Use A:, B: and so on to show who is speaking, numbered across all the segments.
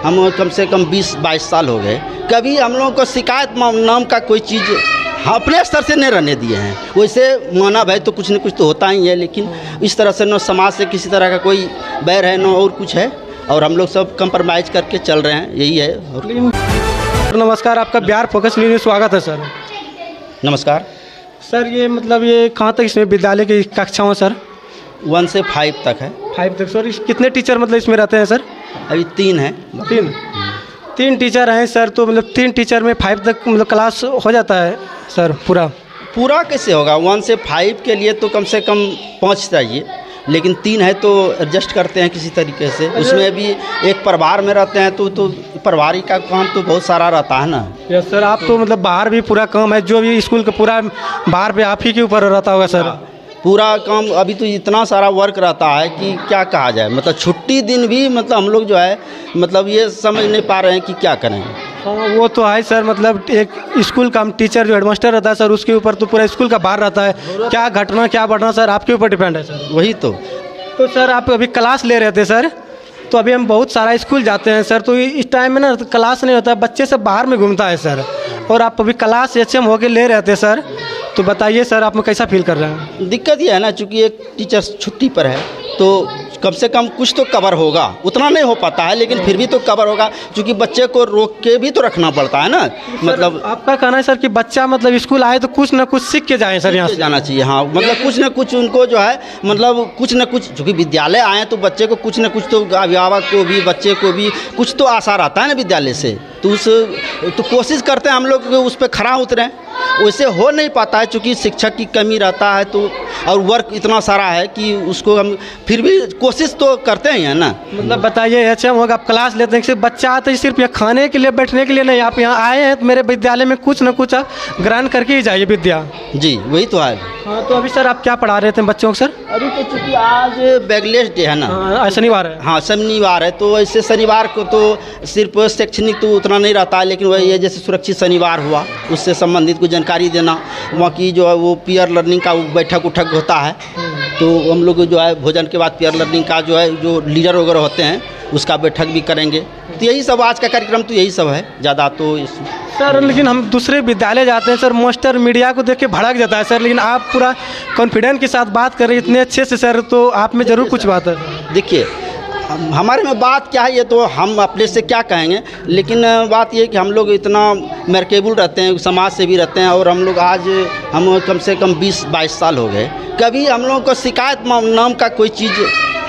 A: हम कम से कम 20-22 साल हो गए, कभी हम लोगों को शिकायत नाम का कोई चीज़ अपने स्तर से नहीं रहने दिए हैं। वैसे माना भाई तो कुछ न कुछ तो होता ही है, लेकिन इस तरह से न समाज से किसी तरह का कोई बैर है, न और कुछ है, और हम लोग सब कंप्रोमाइज़ करके चल रहे हैं, यही है। और
B: नमस्कार, आपका बिहार फोकस न्यूज़ में स्वागत है सर।
A: नमस्कार
B: सर, ये मतलब ये कहाँ तक इसमें विद्यालय की कक्षाओं सर?
A: 1 से 5 तक है।
B: 5 तक सर। कितने टीचर मतलब इसमें रहते हैं सर?
A: अभी 3 हैं।
B: 3 टीचर हैं सर, तो मतलब 3 टीचर में 5 तक मतलब क्लास हो जाता है सर? पूरा
A: कैसे होगा? 1 से 5 के लिए तो कम से कम 5 चाहिए, लेकिन 3 है तो एडजस्ट करते हैं किसी तरीके से। उसमें भी एक परिवार में रहते हैं तो परिवार का काम तो बहुत सारा रहता है ना।
B: यस सर, आप तो मतलब बाहर भी पूरा काम है, जो भी स्कूल का पूरा बाहर पे आप ही के ऊपर रहता होगा सर?
A: पूरा काम अभी तो इतना सारा वर्क रहता है कि क्या कहा जाए। मतलब छुट्टी दिन भी मतलब हम लोग जो है मतलब ये समझ नहीं पा रहे हैं कि क्या करें।
B: हाँ, वो तो है सर। मतलब एक स्कूल का टीचर जो हेडमास्टर रहता है सर, उसके ऊपर तो पूरा स्कूल का भार रहता है। क्या घटना क्या बढ़ना सर आपके ऊपर डिपेंड है सर।
A: वही तो
B: सर आप अभी क्लास ले रहे थे सर, तो अभी हम बहुत सारा स्कूल जाते हैं सर, तो इस टाइम में ना क्लास नहीं होता है, बच्चे सब बाहर में घूमता है सर, और आप अभी क्लास HM होके ले रहे थे सर, तो बताइए सर आप कैसा फील कर रहे हैं?
A: दिक्कत ये है ना, चूँकि एक टीचर छुट्टी पर है तो कम से कम कुछ तो कवर होगा। उतना नहीं हो पाता है, लेकिन फिर भी तो कवर होगा, क्योंकि बच्चे को रोक के भी तो रखना पड़ता है ना। मतलब
B: आपका कहना है सर कि बच्चा मतलब स्कूल आए तो कुछ ना कुछ सीख के जाए सर, यहाँ से
A: जाना चाहिए। हाँ, मतलब कुछ ना कुछ उनको जो है मतलब कुछ ना कुछ, चूँकि विद्यालय आए तो बच्चे को कुछ ना कुछ तो, अभिभावक को भी बच्चे को भी कुछ तो आशा रहता है ना विद्यालय से। तो कोशिश करते हैं हम लोग उस पर खरा उतरें। वैसे हो नहीं पाता है, चूँकि शिक्षक की कमी रहता है तो, और वर्क इतना सारा है कि उसको हम फिर भी कोशिश तो करते हैं ना।
B: मतलब बताइए HM होगा, आप क्लास लेते हैं, सिर्फ बच्चा आता है सिर्फ यहाँ खाने के लिए बैठने के लिए नहीं, आप यहाँ आए हैं तो मेरे विद्यालय में कुछ ना कुछ आप ग्रहण करके ही जाइए विद्या।
A: जी वही तो है।
B: हाँ, तो अभी सर आप क्या पढ़ा रहे थे बच्चों को सर?
A: अभी तो चूँकि आज बैगलेस डे है ना।
B: हाँ, शनिवार है।
A: हाँ, शनिवार है, तो ऐसे शनिवार को तो सिर्फ शैक्षणिक तो उतना नहीं रहता है, लेकिन वही है जैसे सुरक्षित शनिवार हुआ, उससे संबंधित कुछ जानकारी देना। वहाँ की जो है वो पीयर लर्निंग का बैठक उठक होता है, तो हम लोग जो है भोजन के बाद पीयर लर्निंग का जो है जो लीडर वगैरह होते हैं उसका बैठक भी करेंगे। तो यही सब आज का कार्यक्रम तो यही सब है ज़्यादा तो
B: सर। लेकिन हम दूसरे विद्यालय जाते हैं सर, मास्टर मीडिया को देख के भड़क जाता है सर, लेकिन आप पूरा कॉन्फिडेंस के साथ बात कर रहे हैं इतने अच्छे से सर, तो आप में ज़रूर कुछ बात है।
A: देखिए हमारे में बात क्या है ये तो हम अपने से क्या कहेंगे, लेकिन बात ये है कि हम लोग इतना मर्केबल रहते हैं, समाज से भी रहते हैं, और हम लोग आज हम कम से कम 20-22 साल हो गए, कभी हम लोगों को शिकायत नाम का कोई चीज़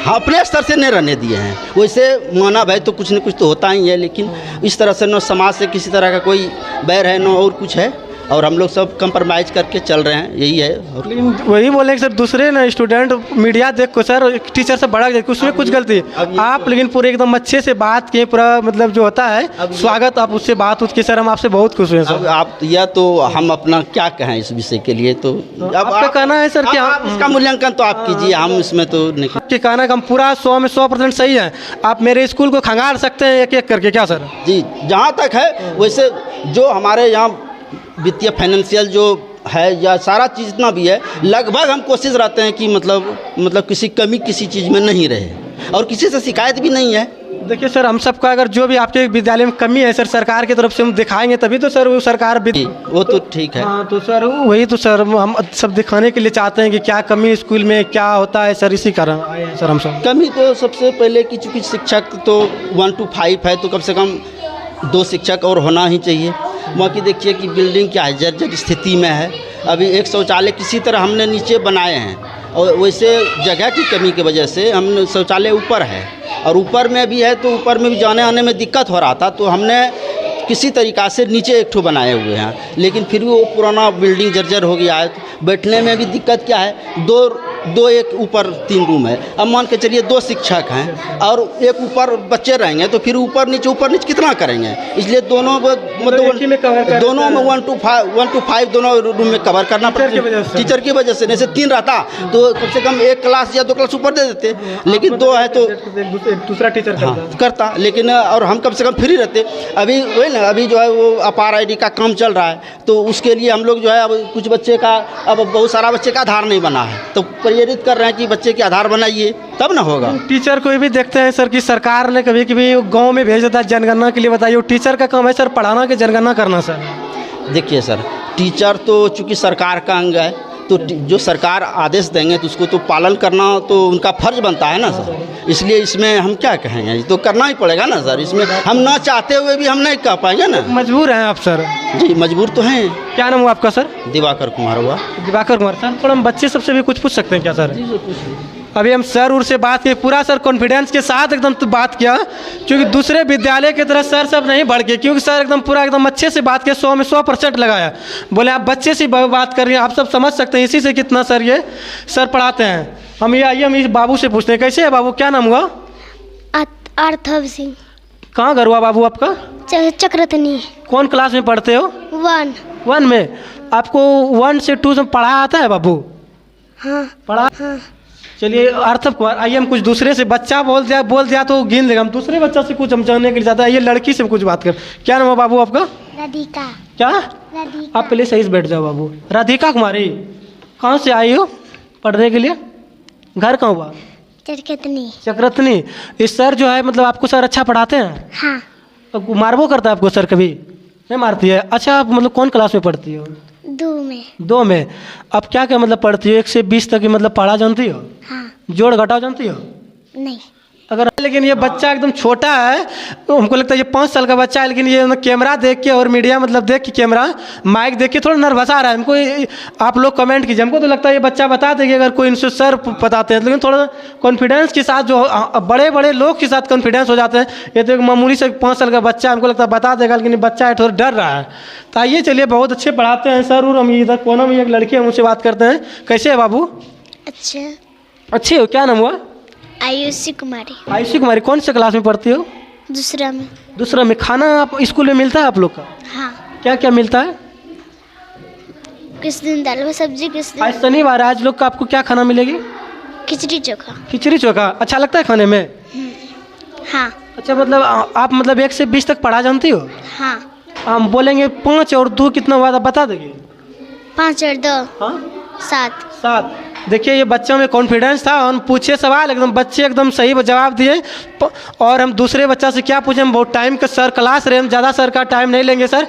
A: अपने स्तर से नहीं रहने दिए हैं। वैसे माना भाई तो कुछ न कुछ तो होता ही है, लेकिन इस तरह से न समाज से किसी तरह का कोई बैर है, न और कुछ है, और हम लोग सब कंप्रोमाइज़ करके चल रहे हैं, यही है।
B: लेकिन वही बोले कि सर दूसरे ना स्टूडेंट मीडिया देख को सर टीचर से बड़ा जाए, उसमें कुछ गलती आप, लेकिन पूरे एकदम अच्छे से बात किए, पूरा मतलब जो होता है स्वागत, आप उससे बात की सर, हम आपसे बहुत खुश हुए सर।
A: आप यह तो हम अपना क्या कहें इस विषय के लिए, तो अब
B: आपका कहना है सर क्या
A: इसका मूल्यांकन तो आप कीजिए, हम इसमें तो नहीं।
B: आपके कहना का हम पूरा 100 में 100% सही है। आप मेरे स्कूल को खंगाल सकते हैं एक एक करके क्या सर?
A: जी, जहाँ तक है वैसे जो हमारे यहाँ वित्तीय फाइनेंशियल जो है या सारा चीज़ जितना भी है, लगभग हम कोशिश रहते हैं कि मतलब किसी कमी किसी चीज़ में नहीं रहे, और किसी से शिकायत भी नहीं है।
B: देखिए सर, हम सबका अगर जो भी आपके विद्यालय में कमी है सर, सरकार की तरफ से हम दिखाएंगे तभी तो सर वो सरकार भी
A: वो तो ठीक है।
B: हाँ, तो सर वही तो सर हम सब दिखाने के लिए चाहते हैं कि क्या कमी स्कूल में क्या होता है सर, इसी कारण आए हैं सर हम सब।
A: कमी तो सबसे पहले की चूँकि शिक्षक तो 1 to 5 है, तो कम से कम 2 शिक्षक और होना ही चाहिए। वहाँ की देखिए कि बिल्डिंग क्या है, जर्जर स्थिति में है। अभी एक शौचालय किसी तरह हमने नीचे बनाए हैं, और वैसे जगह की कमी की वजह से हम शौचालय ऊपर है, और ऊपर में भी है, तो ऊपर में भी जाने आने में दिक्कत हो रहा था, तो हमने किसी तरीक़ा से नीचे एक ठो बनाए हुए हैं, लेकिन फिर भी वो पुराना बिल्डिंग जर्जर हो गया है। बैठने में भी दिक्कत क्या है, दो एक ऊपर 3 रूम है। अब मान के चलिए 2 शिक्षक हैं और एक ऊपर बच्चे रहेंगे, तो फिर ऊपर नीचे कितना करेंगे, इसलिए दोनों मतलब दोनों में 1 to 5 दोनों रूम में कवर करना पड़ता, टीचर की वजह से। जैसे 3 रहता तो कम से कम 1 क्लास या 2 क्लास ऊपर दे देते, लेकिन 2 है तो
B: दूसरा टीचर
A: करता, लेकिन और हम कम से कम फ्री रहते। अभी वही ना, अभी जो है वो अपार ID का काम चल रहा है, तो उसके लिए हम लोग जो है अब कुछ बच्चे का, अब बहुत सारा बच्चे का आधार नहीं बना है, तो प्रेरित कर रहे हैं कि बच्चे के आधार बनाइए, तब ना होगा।
B: टीचर को भी देखते हैं सर कि सरकार ने कभी कभी गांव में भेज देता है जनगणना के लिए। बताइए, वो टीचर का काम है सर पढ़ाना कि जनगणना करना सर?
A: देखिए सर, टीचर तो चूँकि सरकार का अंग है, तो जो सरकार आदेश देंगे तो उसको तो पालन करना तो उनका फर्ज बनता है ना सर। इसलिए इसमें हम क्या कहेंगे, ये तो करना ही पड़ेगा ना सर। इसमें हम ना चाहते हुए भी हम नहीं कह पाएंगे ना।
B: मजबूर हैं आप सर?
A: जी मजबूर तो हैं।
B: क्या नाम हुआ आपका सर?
A: दिवाकर कुमार हुआ।
B: दिवाकर कुमार सर, थोड़ा हम बच्चे सबसे भी कुछ पूछ सकते हैं क्या सर? अभी हम सर उर से बात किए, पूरा सर कॉन्फिडेंस के साथ एकदम तो बात किया, क्योंकि दूसरे विद्यालय की तरह सर सब नहीं बढ़ के, क्योंकि सर एकदम पूरा एकदम अच्छे से बात किया, 100 में 100% लगाया। बोले आप बच्चे से बात कर रही हैं, आप सब समझ सकते हैं इसी से कितना सर ये सर पढ़ाते हैं। हम ये आइए हम इस बाबू से पूछते हैं, कैसे है बाबू, क्या नाम हुआ?
C: आर्थव सिंह।
B: कहाँ घर हुआ बाबू आपका?
C: चक्रतनी।
B: कौन क्लास में पढ़ते हो?
C: 1
B: में। आपको 1 से 2 से पढ़ा आता है बाबू?
C: हाँ।
B: पढ़ा? हाँ। चलिए आर्थव कुमार, आइए हम कुछ दूसरे से, बच्चा बोल दिया तो गिन लेगा, हम दूसरे बच्चा से कुछ हम जानने के लिए जाते हैं। आइए लड़की से कुछ बात कर। क्या नाम है बाबू आपका?
C: राधिका।
B: क्या?
C: राधिका।
B: आप पहले सही से बैठ जाओ बाबू। राधिका कुमारी, कहाँ से आई हो पढ़ने के लिए? घर कहाँ हुआ? चक्रतनी। इस सर जो है मतलब आपको सर अच्छा पढ़ाते हैं?
C: हाँ।
B: तो मारबो करता है आपको सर कभी? नहीं मारती है। अच्छा, आप मतलब कौन क्लास में पढ़ती हो?
C: 2 में।
B: अब क्या क्या मतलब पढ़ती हो? 1 से 20 तक की मतलब पढ़ा जानती हो?
C: हाँ।
B: जोड़ घटाव जानती हो?
C: नहीं।
B: अगर लेकिन ये बच्चा एकदम छोटा है, तो हमको लगता है ये 5 साल का बच्चा है, लेकिन ये कैमरा देख के और मीडिया मतलब देख के, कैमरा माइक देख के थोड़ा नर्वस आ रहा है हमको। आप लोग कमेंट कीजिए, हमको तो लगता है ये बच्चा बता देगी अगर कोई इनसे सर बताते हैं, लेकिन थोड़ा कॉन्फिडेंस के साथ, जो बड़े बड़े लोग के साथ कॉन्फिडेंस हो जाते हैं। ये तो एक मामूली से 5 साल का बच्चा, हमको लगता है बता देगा, लेकिन बच्चा है थोड़ा डर रहा है। तो आइए चलिए, बहुत अच्छे पढ़ाते हैं सर। और हम इधर कोना में एक लड़की है, उनसे बात करते हैं। कैसे है बाबू?
C: अच्छा।
B: अच्छी हो। क्या नाम हुआ?
C: आयुषी कुमारी।
B: आयुषी कुमारी, कौन से क्लास में पढ़ती हो?
C: 2 में।
B: खाना आप स्कूल में मिलता है आप लोग का?
C: हाँ।
B: क्या क्या मिलता है?
C: किस दिन दाल व सब्जी, किस दिन।
B: आज शनिवार, आज लोग का आपको क्या खाना मिलेगी?
C: खिचड़ी चोखा।
B: खिचड़ी चोखा अच्छा लगता है खाने में?
C: हाँ।
B: अच्छा, मतलब आप मतलब 1 से 20 तक पढ़ा जानती हो?
C: हाँ।
B: हम बोलेंगे 5 और 2 कितना हुआ था बता देंगे?
C: 5 और 2।
B: हाँ
C: 7।
B: देखिए ये बच्चों में कॉन्फिडेंस था। हम पूछे सवाल, एकदम बच्चे एकदम सही जवाब दिए। और हम दूसरे बच्चा से क्या पूछे, हम बहुत टाइम का सर क्लास रहे, हम ज़्यादा सर का टाइम नहीं लेंगे सर।